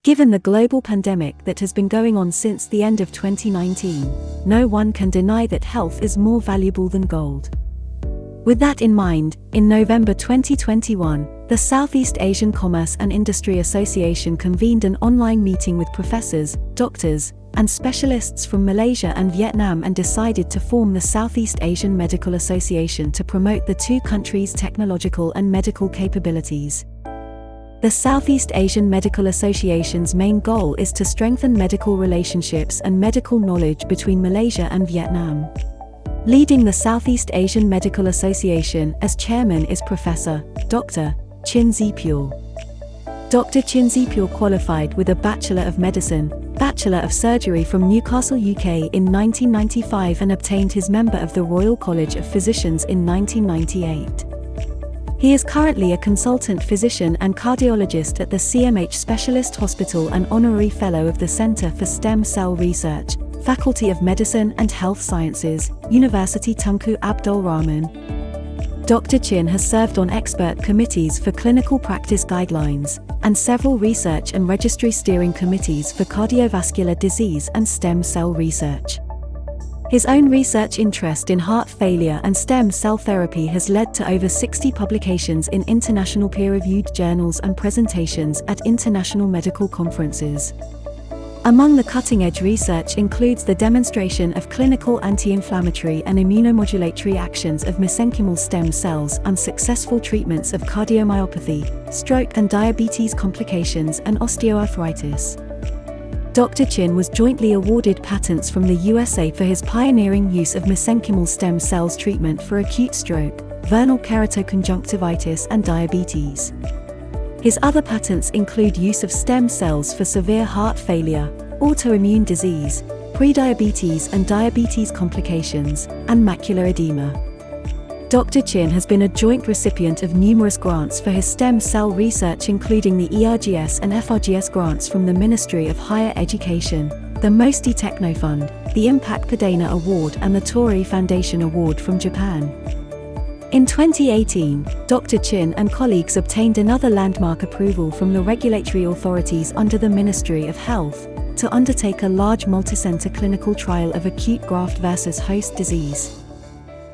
Given the global pandemic that has been going on since the end of 2019, no one can deny that health is more valuable than gold. With that in mind, in November 2021, the Southeast Asian Commerce and Industry Association convened an online meeting with professors, doctors, and specialists from Malaysia and Vietnam and decided to form the Southeast Asian Medical Association to promote the two countries' technological and medical capabilities. The Southeast Asian Medical Association's main goal is to strengthen medical relationships and medical knowledge between Malaysia and Vietnam. Leading the Southeast Asian Medical Association as chairman is Professor Dr. Chin Zipure. Dr. Chin Zipure qualified with a Bachelor of Medicine, Bachelor of Surgery from Newcastle, UK in 1995 and obtained his member of the Royal College of Physicians in 1998. He is currently a consultant physician and cardiologist at the CMH Specialist Hospital and Honorary Fellow of the Centre for Stem Cell Research, Faculty of Medicine and Health Sciences, University Tunku Abdul Rahman. Dr. Chin has served on expert committees for clinical practice guidelines, and several research and registry steering committees for cardiovascular disease and stem cell research. His own research interest in heart failure and stem cell therapy has led to over 60 publications in international peer-reviewed journals and presentations at international medical conferences. Among the cutting-edge research includes the demonstration of clinical anti-inflammatory and immunomodulatory actions of mesenchymal stem cells and successful treatments of cardiomyopathy, stroke and diabetes complications and osteoarthritis. Dr. Chin was jointly awarded patents from the USA for his pioneering use of mesenchymal stem cells treatment for acute stroke, vernal keratoconjunctivitis and diabetes. His other patents include use of stem cells for severe heart failure, autoimmune disease, prediabetes and diabetes complications, and macular edema. Dr. Chin has been a joint recipient of numerous grants for his stem cell research, including the ERGS and FRGS grants from the Ministry of Higher Education, the Mosti Techno Fund, the Impact Pradana Award and the Torii Foundation Award from Japan. In 2018, Dr. Chin and colleagues obtained another landmark approval from the regulatory authorities under the Ministry of Health to undertake a large multicenter clinical trial of acute graft versus host disease.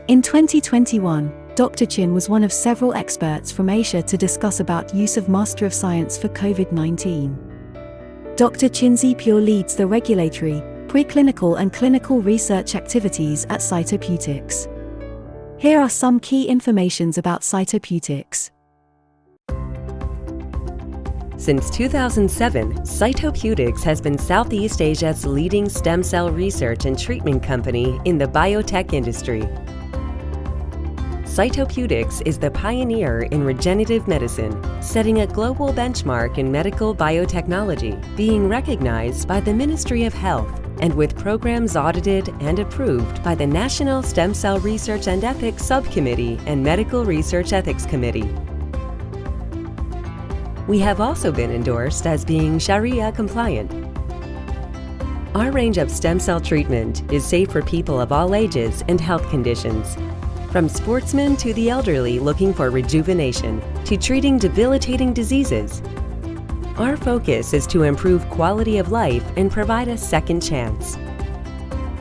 In 2021, Dr. Chin was one of several experts from Asia to discuss about use of Master of Science for COVID-19. Dr. Chin Zipure leads the regulatory, preclinical and clinical research activities at Cytopedics. Here are some key informations about Cytopedics. Since 2007, Cytopedics has been Southeast Asia's leading stem cell research and treatment company in the biotech industry. Cytopedics is the pioneer in regenerative medicine, setting a global benchmark in medical biotechnology, being recognized by the Ministry of Health, and with programs audited and approved by the National Stem Cell Research and Ethics Subcommittee and Medical Research Ethics Committee. We have also been endorsed as being Sharia compliant. Our range of stem cell treatment is safe for people of all ages and health conditions. From sportsmen to the elderly looking for rejuvenation, to treating debilitating diseases. Our focus is to improve quality of life and provide a second chance.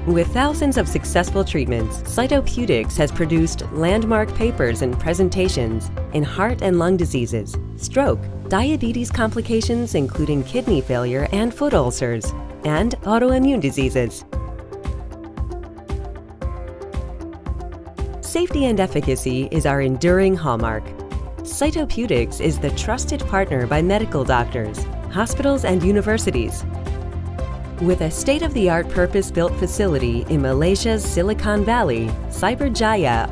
With thousands of successful treatments, Cytopedics has produced landmark papers and presentations in heart and lung diseases, stroke, diabetes complications including kidney failure and foot ulcers, and autoimmune diseases. Safety and efficacy is our enduring hallmark. Cytopedics is the trusted partner by medical doctors, hospitals, and universities. With a state-of-the-art purpose-built facility in Malaysia's Silicon Valley, Cyberjaya,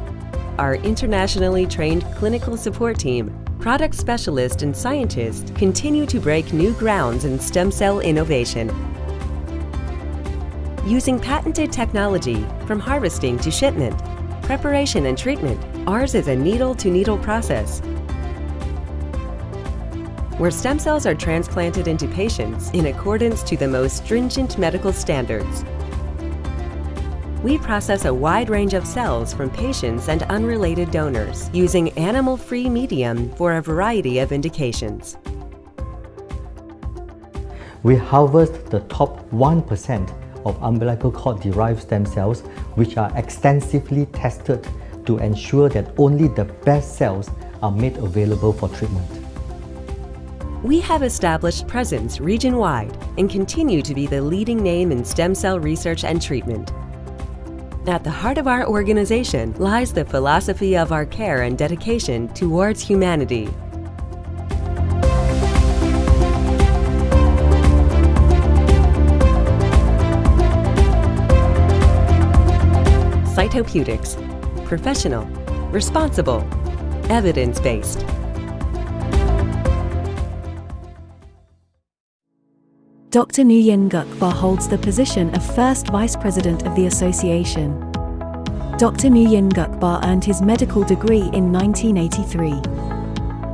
our internationally trained clinical support team, product specialists, and scientists continue to break new grounds in stem cell innovation. Using patented technology from harvesting to shipment, preparation and treatment, ours is a needle-to-needle process, where stem cells are transplanted into patients in accordance to the most stringent medical standards. We process a wide range of cells from patients and unrelated donors using animal-free medium for a variety of indications. We harvest the top 1% of umbilical cord-derived stem cells, which are extensively tested to ensure that only the best cells are made available for treatment. We have established presence region-wide and continue to be the leading name in stem cell research and treatment. At the heart of our organization lies the philosophy of our care and dedication towards humanity. Cytopedics. Professional, responsible, evidence-based. Dr. Nguyen holds the position of First Vice President of the Association. Dr. Nguyen earned his medical degree in 1983.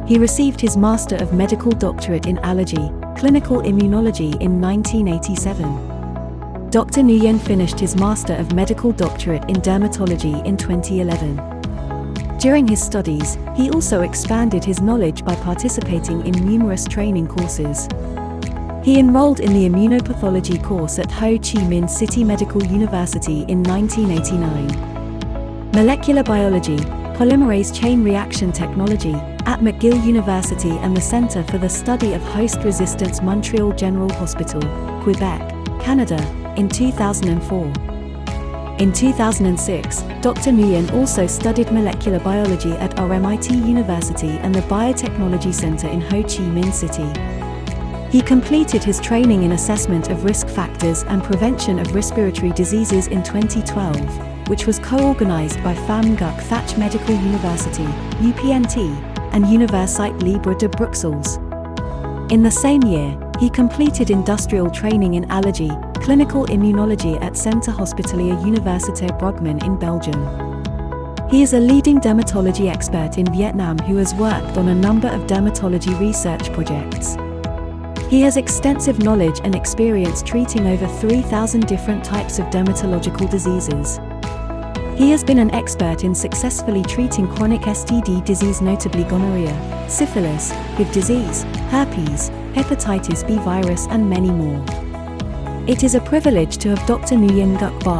He received his Master of Medical Doctorate in Allergy, Clinical Immunology in 1987. Dr. Nguyen finished his Master of Medical Doctorate in Dermatology in 2011. During his studies, he also expanded his knowledge by participating in numerous training courses. He enrolled in the immunopathology course at Ho Chi Minh City Medical University in 1989. Molecular biology, polymerase chain reaction technology, at McGill University and the Centre for the Study of Host Resistance Montreal General Hospital, Quebec, Canada, in 2004. In 2006, Dr. Nguyen also studied molecular biology at RMIT University and the Biotechnology Centre in Ho Chi Minh City. He completed his training in assessment of risk factors and prevention of respiratory diseases in 2012, which was co-organized by Pham Nguc Thach Medical University, UPNT, and Universiteit Libre de Bruxelles. In the same year, he completed industrial training in allergy, clinical immunology at Centre Hospitalier Universitaire Brugman in Belgium. He is a leading dermatology expert in Vietnam who has worked on a number of dermatology research projects. He has extensive knowledge and experience treating over 3,000 different types of dermatological diseases. He has been an expert in successfully treating chronic STD disease, notably gonorrhea, syphilis, HIV disease, herpes, hepatitis B virus, and many more. It is a privilege to have Dr. Nguyen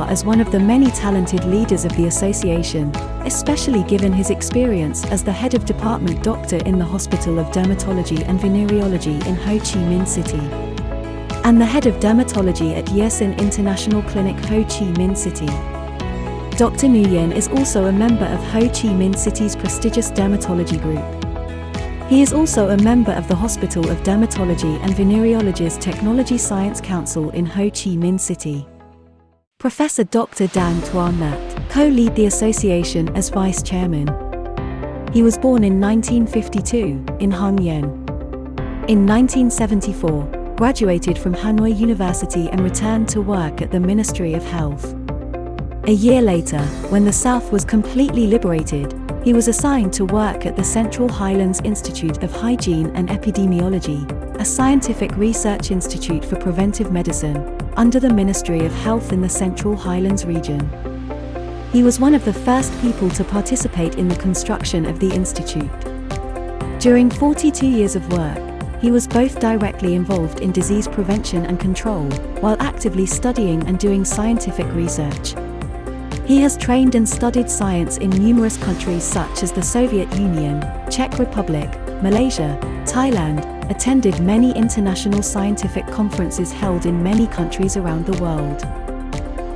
as one of the many talented leaders of the association, especially given his experience as the head of department doctor in the Hospital of Dermatology and Venereology in Ho Chi Minh City, and the head of dermatology at Yesin International Clinic Ho Chi Minh City. Dr. Nguyen is also a member of Ho Chi Minh City's prestigious dermatology group. He is also a member of the Hospital of Dermatology and Venereology's Technology Science Council in Ho Chi Minh City. Professor Dr. Dan Tuan co-lead the association as vice chairman. He was born in 1952 in Nguyen. In 1974, graduated from Hanoi University and returned to work at the Ministry of Health. A year later, when the South was completely liberated, he was assigned to work at the Central Highlands Institute of Hygiene and Epidemiology, a scientific research institute for preventive medicine, under the Ministry of Health in the Central Highlands region. He was one of the first people to participate in the construction of the institute. During 42 years of work, he was both directly involved in disease prevention and control, while actively studying and doing scientific research. He has trained and studied science in numerous countries such as the Soviet Union, Czech Republic, Malaysia, Thailand, attended many international scientific conferences held in many countries around the world.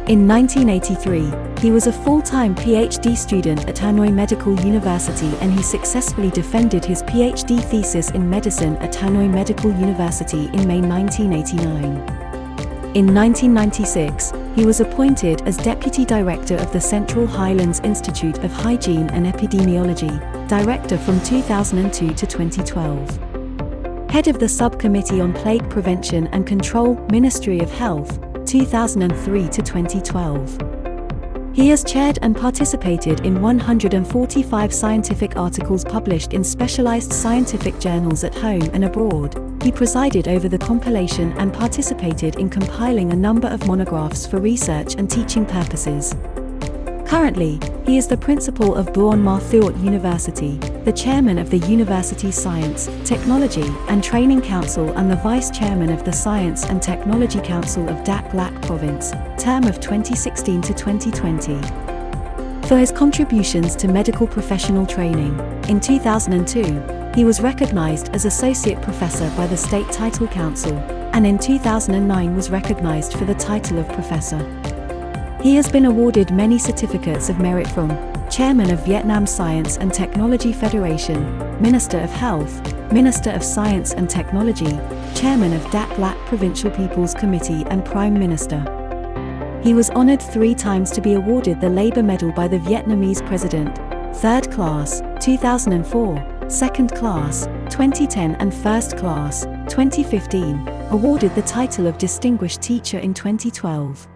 In 1983, he was a full-time PhD student at Hanoi Medical University and he successfully defended his PhD thesis in medicine at Hanoi Medical University in May 1989. In 1996, he was appointed as Deputy Director of the Central Highlands Institute of Hygiene and Epidemiology, Director from 2002 to 2012. Head of the Subcommittee on Plague Prevention and Control, Ministry of Health, 2003 to 2012. He has chaired and participated in 145 scientific articles published in specialized scientific journals at home and abroad. He presided over the compilation and participated in compiling a number of monographs for research and teaching purposes. Currently, he is the principal of Buon Ma Thuot University, the chairman of the University Science, Technology and Training Council and the vice chairman of the Science and Technology Council of Dak Lak Province, term of 2016 to 2020. For his contributions to medical professional training, in 2002, he was recognized as Associate Professor by the State Title Council, and in 2009 was recognized for the title of Professor. He has been awarded many certificates of merit from Chairman of Vietnam Science and Technology Federation, Minister of Health, Minister of Science and Technology, Chairman of Dak Lak Provincial People's Committee and Prime Minister. He was honored 3 times to be awarded the Labour Medal by the Vietnamese President, 3rd class, 2004, 2nd class, 2010 and 1st class, 2015, awarded the title of Distinguished Teacher in 2012.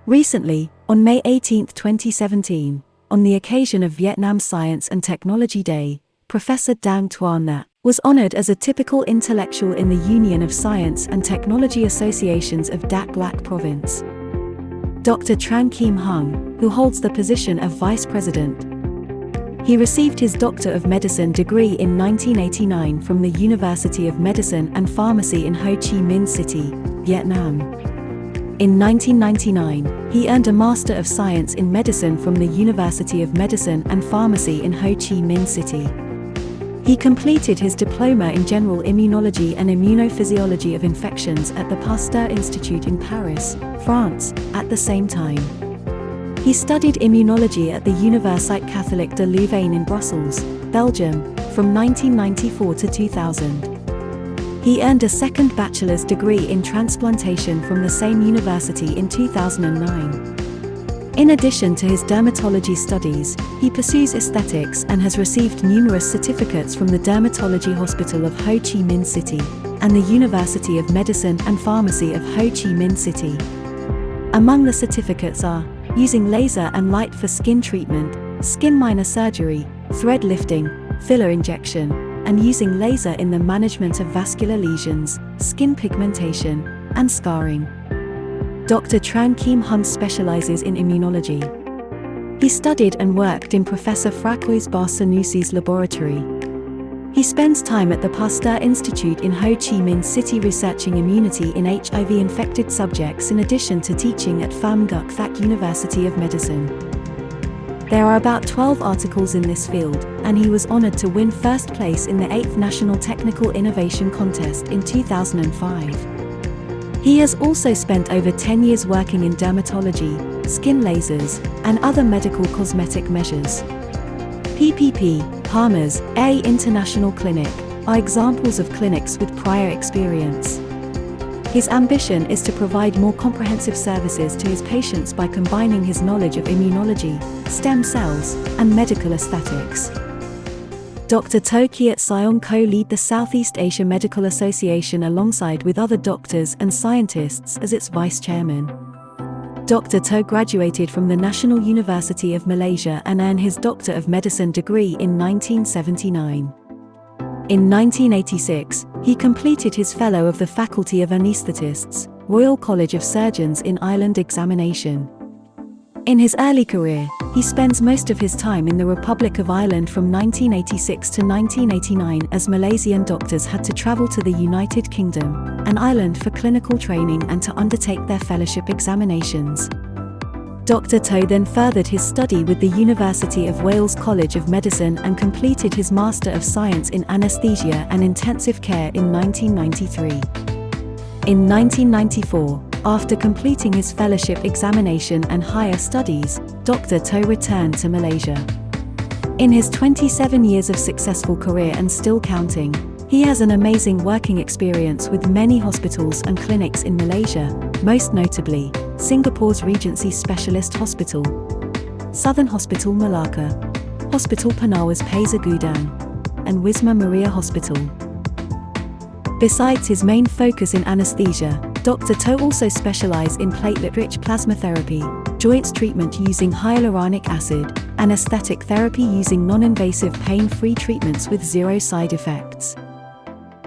Recently, on May 18, 2017, on the occasion of Vietnam Science and Technology Day, Professor Dang Tuan was honored as a typical intellectual in the Union of Science and Technology Associations of Dak Lak Province. Dr. Tran Kim Hung, who holds the position of Vice President. He received his Doctor of Medicine degree in 1989 from the University of Medicine and Pharmacy in Ho Chi Minh City, Vietnam. In 1999, he earned a Master of Science in Medicine from the University of Medicine and Pharmacy in Ho Chi Minh City. He completed his diploma in General Immunology and Immunophysiology of Infections at the Pasteur Institute in Paris, France, at the same time. He studied immunology at the Université Catholique de Louvain in Brussels, Belgium, from 1994 to 2000. He earned a second bachelor's degree in transplantation from the same university in 2009. In addition to his dermatology studies, he pursues aesthetics and has received numerous certificates from the Dermatology Hospital of Ho Chi Minh City and the University of Medicine and Pharmacy of Ho Chi Minh City. Among the certificates are using laser and light for skin treatment, skin minor surgery, thread lifting, filler injection, and using laser in the management of vascular lesions, skin pigmentation, and scarring. Dr. Tran Kim Hung specializes in immunology. He studied and worked in Professor Francois Barsanussi's laboratory. He spends time at the Pasteur Institute in Ho Chi Minh City researching immunity in HIV-infected subjects in addition to teaching at Pham Ngoc Thach University of Medicine. There are about 12 articles in this field, and he was honored to win first place in the 8th National Technical Innovation Contest in 2005. He has also spent over 10 years working in dermatology, skin lasers, and other medical cosmetic measures. PPP, Palmer's, A International Clinic, are examples of clinics with prior experience. His ambition is to provide more comprehensive services to his patients by combining his knowledge of immunology, stem cells, and medical aesthetics. Dr. Toh Kiat Siong co-lead the Southeast Asia Medical Association alongside with other doctors and scientists as its vice chairman. Dr. Toh graduated from the National University of Malaysia and earned his Doctor of Medicine degree in 1979. In 1986, he completed his Fellow of the Faculty of Anaesthetists, Royal College of Surgeons in Ireland examination. In his early career, he spends most of his time in the Republic of Ireland from 1986 to 1989 as Malaysian doctors had to travel to the United Kingdom and Ireland for clinical training and to undertake their fellowship examinations. Dr. Toh then furthered his study with the University of Wales College of Medicine and completed his Master of Science in Anesthesia and Intensive Care in 1993. In 1994, after completing his fellowship examination and higher studies, Dr. Toh returned to Malaysia. In his 27 years of successful career and still counting, he has an amazing working experience with many hospitals and clinics in Malaysia, most notably, Singapore's Regency Specialist Hospital, Southern Hospital Malacca, Hospital Penawas Peza Gudang, and Wisma Maria Hospital. Besides his main focus in anesthesia, Dr. Toh also specialized in platelet-rich plasma therapy, joints treatment using hyaluronic acid, and aesthetic therapy using non-invasive pain-free treatments with zero side effects.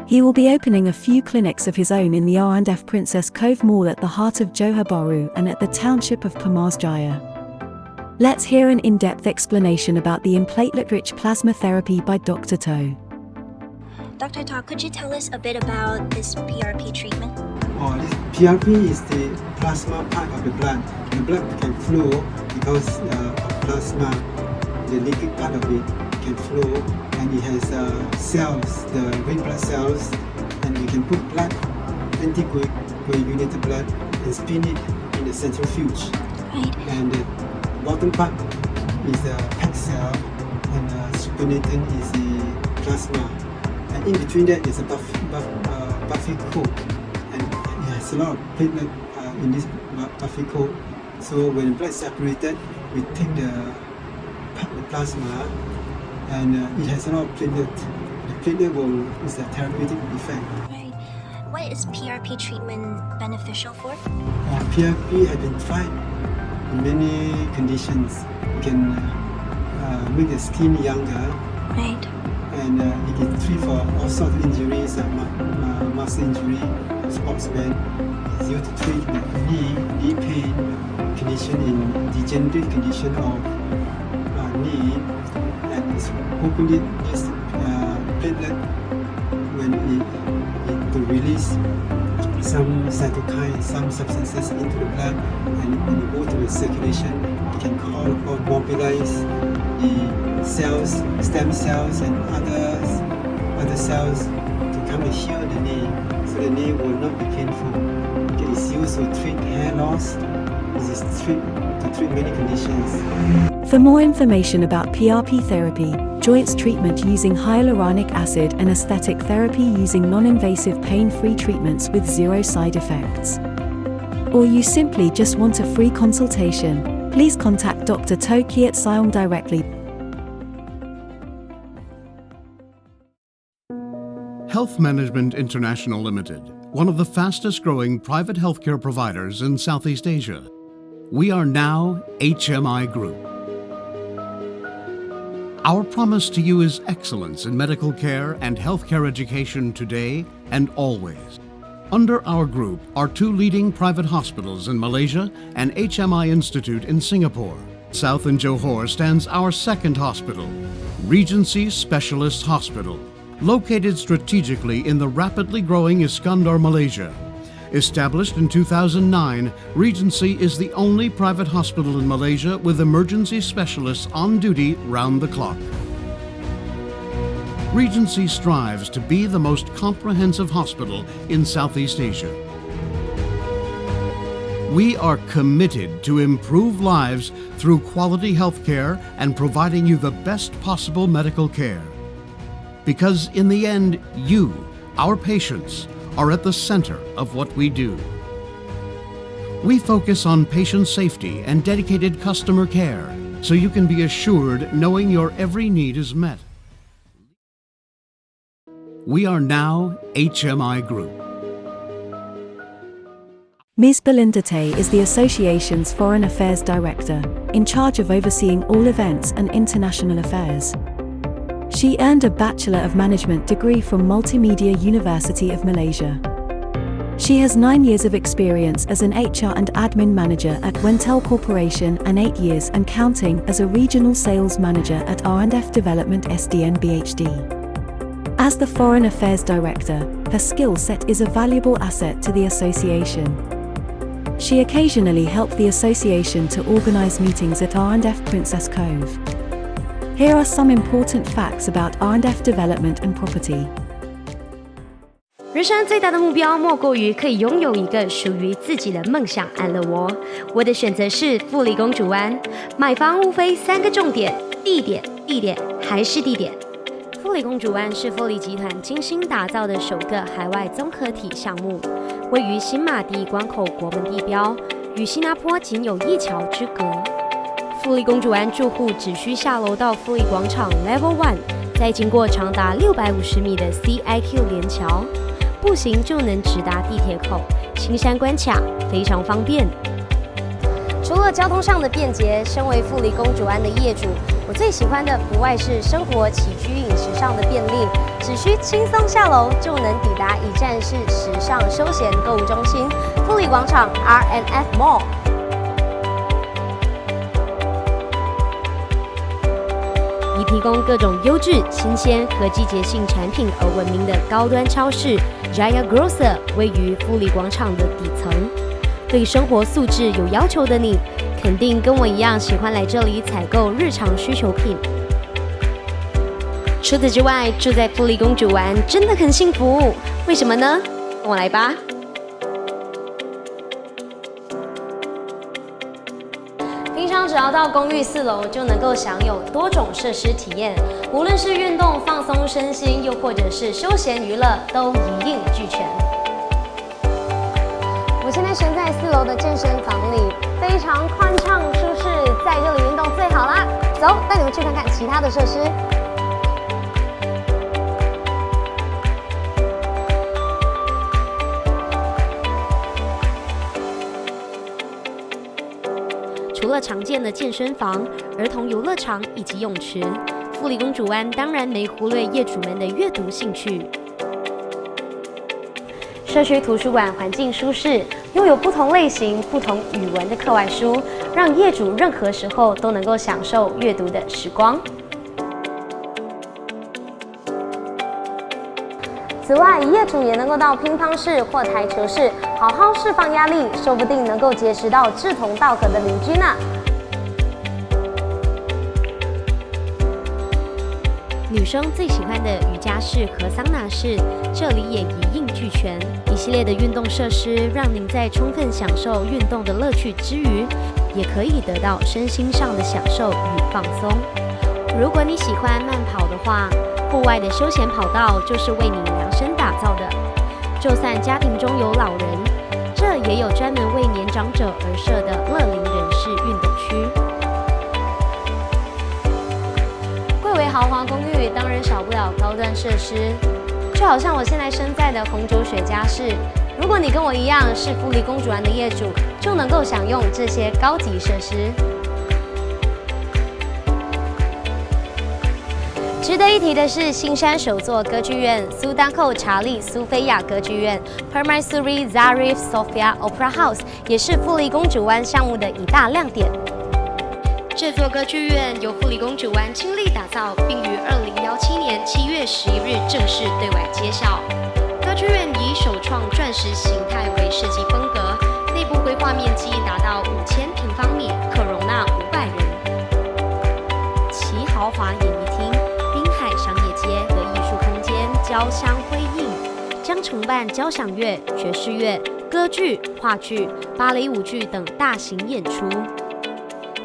He will be opening a few clinics of his own in the R&F Princess Cove Mall at the heart of Johor Bahru and at the township of Pemas Jaya. Let's hear an in-depth explanation about the platelet-rich plasma therapy by Dr. Toh. Dr. Toh, could you tell us a bit about this PRP treatment? This PRP is the plasma part of the blood. The blood can flow because of plasma, the liquid part of it can flow, and it has cells, the red blood cells, and we can put blood, anticoagulated blood, and spin it in the centrifuge. Right. And the bottom part is the packed cell, and supernatant is the plasma. And in between that is a buffy coat, and it has a lot of platelet in this buffy coat. So when the blood is separated, we take the plasma, and it has a lot of platelet. The platelet is a therapeutic effect. Right. What is PRP treatment beneficial for? PRP has been tried in many conditions. It can make the skin younger. Right. And it can treat for all sorts of injuries, muscle injury, sportsmen. It's used to treat the knee pain condition in degenerative condition of knee. And it's hopefully this platelet, when it will release some cytokines, some substances into the blood, and when it go to the circulation, it can call or mobilize the cells, stem cells, and other cells to come and heal the knee, so the knee will not be painful. It's used to treat hair loss. It is to treat many conditions. For more information about PRP therapy, joints treatment using hyaluronic acid, and aesthetic therapy using non-invasive pain-free treatments with zero side effects, or you simply just want a free consultation, please contact Dr. Toh Kiat Siong directly. Health Management International Limited, one of the fastest growing private healthcare providers in Southeast Asia. We are now HMI Group. Our promise to you is excellence in medical care and healthcare education today and always. Under our group are 2 leading private hospitals in Malaysia and HMI Institute in Singapore. South in Johor stands our 2nd hospital, Regency Specialist Hospital, located strategically in the rapidly growing Iskandar, Malaysia. Established in 2009, Regency is the only private hospital in Malaysia with emergency specialists on duty round the clock. Regency strives to be the most comprehensive hospital in Southeast Asia. We are committed to improve lives through quality health care and providing you the best possible medical care. Because in the end, you, our patients, are at the center of what we do. We focus on patient safety and dedicated customer care, so you can be assured knowing your every need is met. We are now HMI Group. Ms. Belinda Tay is the Association's Foreign Affairs Director, in charge of overseeing all events and international affairs. She earned a Bachelor of Management degree from Multimedia University of Malaysia. She has 9 years of experience as an HR and admin manager at Wentel Corporation and 8 years and counting as a regional sales manager at R&F Development SDN BHD. As the Foreign Affairs Director, her skill set is a valuable asset to the association. She occasionally helped the association to organize meetings at R&F Princess Cove. Here are some important facts about R&F development and property. 人生最大的目标莫过于可以拥有一个属于自己的梦想安乐窝。我的选择是富丽公主湾，买房无非3个重点：地点、地点还是地点。富丽公主湾是富丽集团精心打造的首个海外综合体项目，位于新马地关口国门地标，与新加坡仅有1桥之隔。富丽公主湾住户只需下楼到富丽广场 Level 1， 再经过长达650米的 CIQ 连桥，步行就能直达地铁口，青山关卡，非常方便。除了交通上的便捷，身为富丽公主湾的业主，我最喜欢的不外是生活起居饮食上的便利，只需轻松下楼就能抵达一站式时尚休闲购物中心富丽广场 R&F Mall。以提供各种优质、新鲜和季节性产品而闻名的高端超市 Jaya Grocer 位于富里广场的底层。对生活素质有要求的你，肯定跟我一样喜欢来这里采购日常需求品。除此之外，住在富里公主湾真的很幸福，为什么呢？跟我来吧。平常只要到公寓4楼，就能够享有多种设施体验，无论是运动放松身心，又或者是休闲娱乐，都一应俱全。我现在身在4楼的健身房里，非常宽敞舒适，在这里运动最好啦。走，带你们去看看其他的设施。除了常见的健身房、儿童游乐场以及泳池，富里公主湾当然没忽略业主们的阅读兴趣。社区图书馆环境舒适，拥有不同类型、不同语文的课外书，让业主任何时候都能够享受阅读的时光。此外，业主也能够到乒乓室或台球室好好释放压力，说不定能够结识到志同道合的邻居呢。女生最喜欢的瑜伽室和桑拿室，这里也一应俱全。一系列的运动设施，让您在充分享受运动的乐趣之余，也可以得到身心上的享受与放松。如果你喜欢慢跑的话，户外的休闲跑道就是为你量身打造的。就算家庭中有老人，这也有专门为年长者而设的乐龄人士运动区。贵为豪华公寓，当然少不了高端设施。就好像我现在身在的红酒雪茄室，如果你跟我一样是富里公主湾的业主，就能够享用这些高级设施。值得一提的是，新山首座歌剧院苏丹寇查理苏菲亚歌剧院 Permaisuri Zarif Sofia Opera House 也是富里公主湾项目的一大亮点。这座歌剧院由富里公主湾倾力打造，并于2017年7月11日正式对外揭晓。歌剧院以首创钻石形态为设计风格，内部规划面积达到5000平方米，可容纳500人。其豪华演艺厅、滨海商业街和艺术空间交相辉映，将承办交响乐、爵士乐、歌剧、话剧、芭蕾舞剧等大型演出。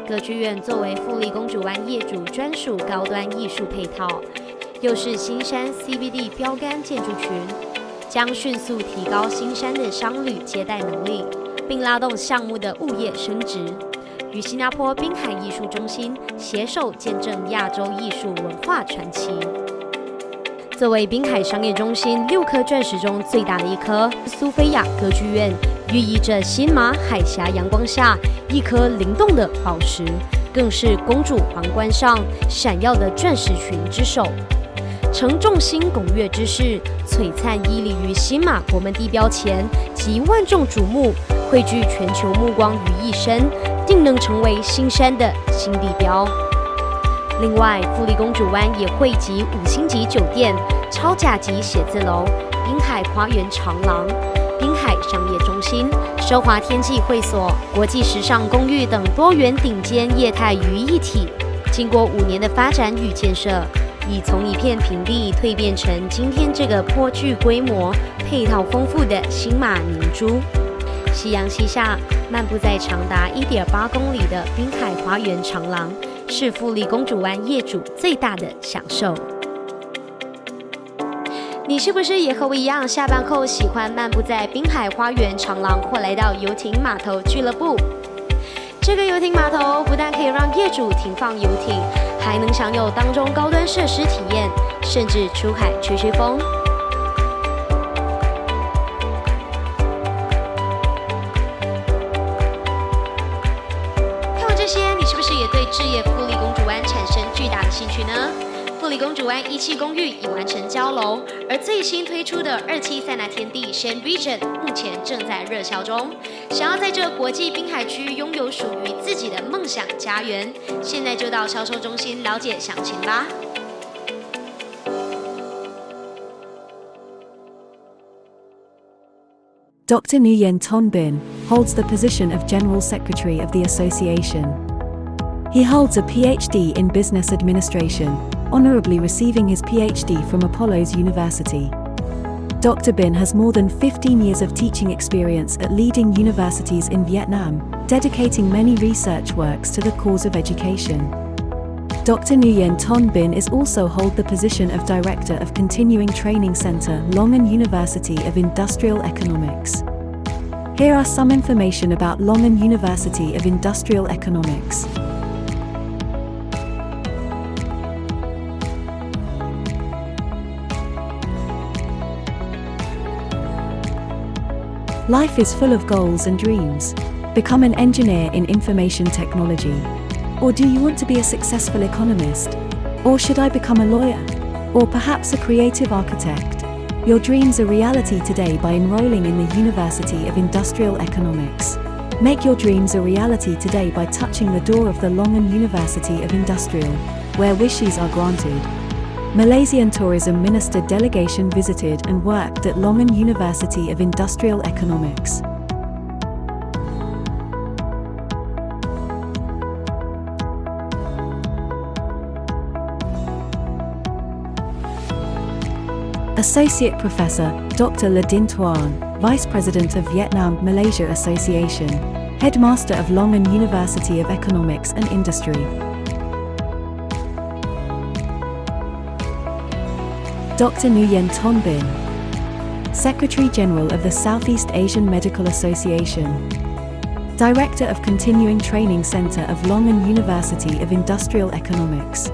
歌剧院作为富里公主湾业主专属高端艺术配套，又是新山 CBD 标杆建筑群，将迅速提高新山的商旅接待能力，并拉动项目的物业升值。与新加坡滨海艺术中心携手见证亚洲艺术文化传奇。作为滨海商业中心6颗钻石中最大的一颗，苏菲亚歌剧院寓意着新马海峡阳光下一颗灵动的宝石，更是公主皇冠上闪耀的钻石群之首。承众星拱月之势，璀璨屹立于新马国门地标前，集万众瞩目、汇聚全球目光于一身，定能成为新山的新地标。另外，富里公主湾也汇集5星级酒店、超甲级写字楼、滨海花园长廊、滨海商业中心、奢华天际会所、国际时尚公寓等多元顶尖业态于一体。经过5年的发展与建设，已从一片平地蜕变成今天这个颇具规模、配套丰富的新马明珠。夕阳西下，漫步在长达1.8公里的滨海花园长廊，是富里公主湾业主最大的享受。你是不是也和我一样，下班后喜欢漫步在滨海花园长廊，或来到游艇码头俱乐部？这个游艇码头不但可以让业主停放游艇，还能享有当中高端设施体验，甚至出海吹吹风。看完这些，你是不是也对置业富里公主湾产生巨大的兴趣呢？富里公主湾1期公寓已完成交楼，而最新推出的2期塞纳天地 Shan Region 目前正在热销中。想要在这国际滨海区拥有属于自己的梦想家园，现在就到销售中心了解详情吧。Dr. Nguyen Ton Bin holds the position of General Secretary of the Association. He holds a PhD in Business Administration, honorably receiving his PhD from Apollo's University. Dr. Bin has more than 15 years of teaching experience at leading universities in Vietnam, dedicating many research works to the cause of education. Dr. Nguyen Ton Bin is also hold the position of Director of Continuing Training Center, Long An University of Industrial Economics. Here are some information about Long An University of Industrial Economics. Life is full of goals and dreams. Become an engineer in information technology. Or do you want to be a successful economist? Or should I become a lawyer? Or perhaps a creative architect? Your dreams are reality today by enrolling in the University of Industrial Economics. Make your dreams a reality today by touching the door of the Long An University of Industrial, where wishes are granted. Malaysian Tourism Minister delegation visited and worked at Long An University of Industrial Economics. Associate Professor, Dr. Le Dinh Tuan, Vice President of Vietnam-Malaysia Association, Headmaster of Long An University of Economics and Industry. Dr. Nguyen Ton Bin, Secretary General of the Southeast Asian Medical Association, Director of Continuing Training Center of Long An University of Industrial Economics.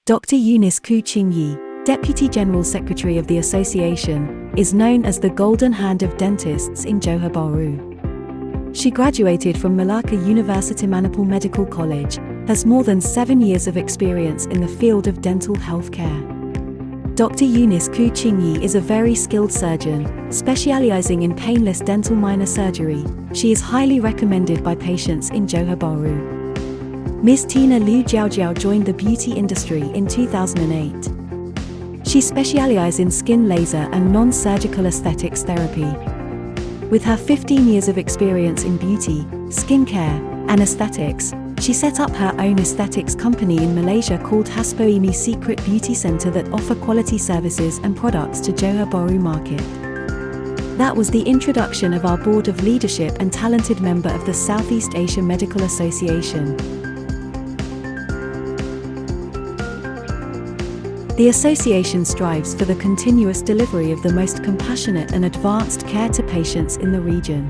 Dr. Eunice Koo Ching Yi, Deputy General Secretary of the Association, is known as the Golden Hand of Dentists in Johor Bahru. She graduated from Malacca University Manipal Medical College, has more than 7 years of experience in the field of dental health care. Dr. Eunice Koo Ching Yi is a very skilled surgeon, specializing in painless dental minor surgery. She is highly recommended by patients in Johor Bahru. Ms. Tina Liu Jiao joined the beauty industry in 2008. She specializes in skin laser and non-surgical aesthetics therapy. With her 15 years of experience in beauty, skincare, and aesthetics, she set up her own aesthetics company in Malaysia called Haspoimi Secret Beauty Center that offer quality services and products to Johor Bahru market. That was the introduction of our board of leadership and talented member of the Southeast Asia Medical Association. The association strives for the continuous delivery of the most compassionate and advanced care to patients in the region.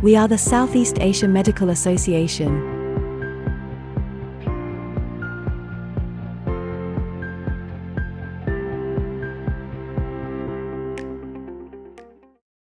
We are the Southeast Asia Medical Association,